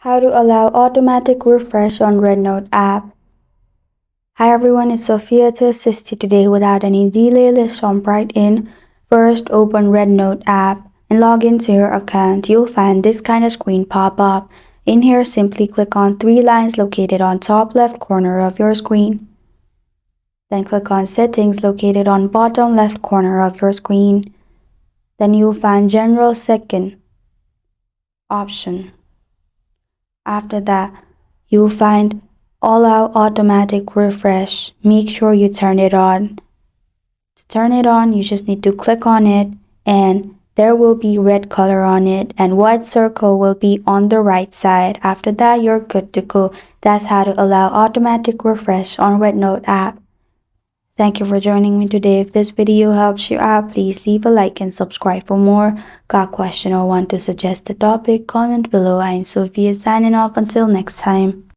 How to allow automatic refresh on REDnote app. Hi everyone, it's Sophia to assist you today without any delay. Let's jump right in. First, open REDnote app and log into your account. You'll find this kind of screen pop up. In here, simply click on three lines located on top left corner of your screen. Then click on settings located on bottom left corner of your screen. Then you'll find general second option. After that, you'll find allow automatic refresh. Make sure you turn it on. To turn it on, you just need to click on it and there will be red color on it and white circle will be on the right side. After that, you're good to go. That's how to allow automatic refresh on REDnote app. Thank you for joining me today. If this video helps you out, please leave a like and subscribe for more. Got a question or want to suggest a topic? Comment below. I am Sophia signing off. Until next time.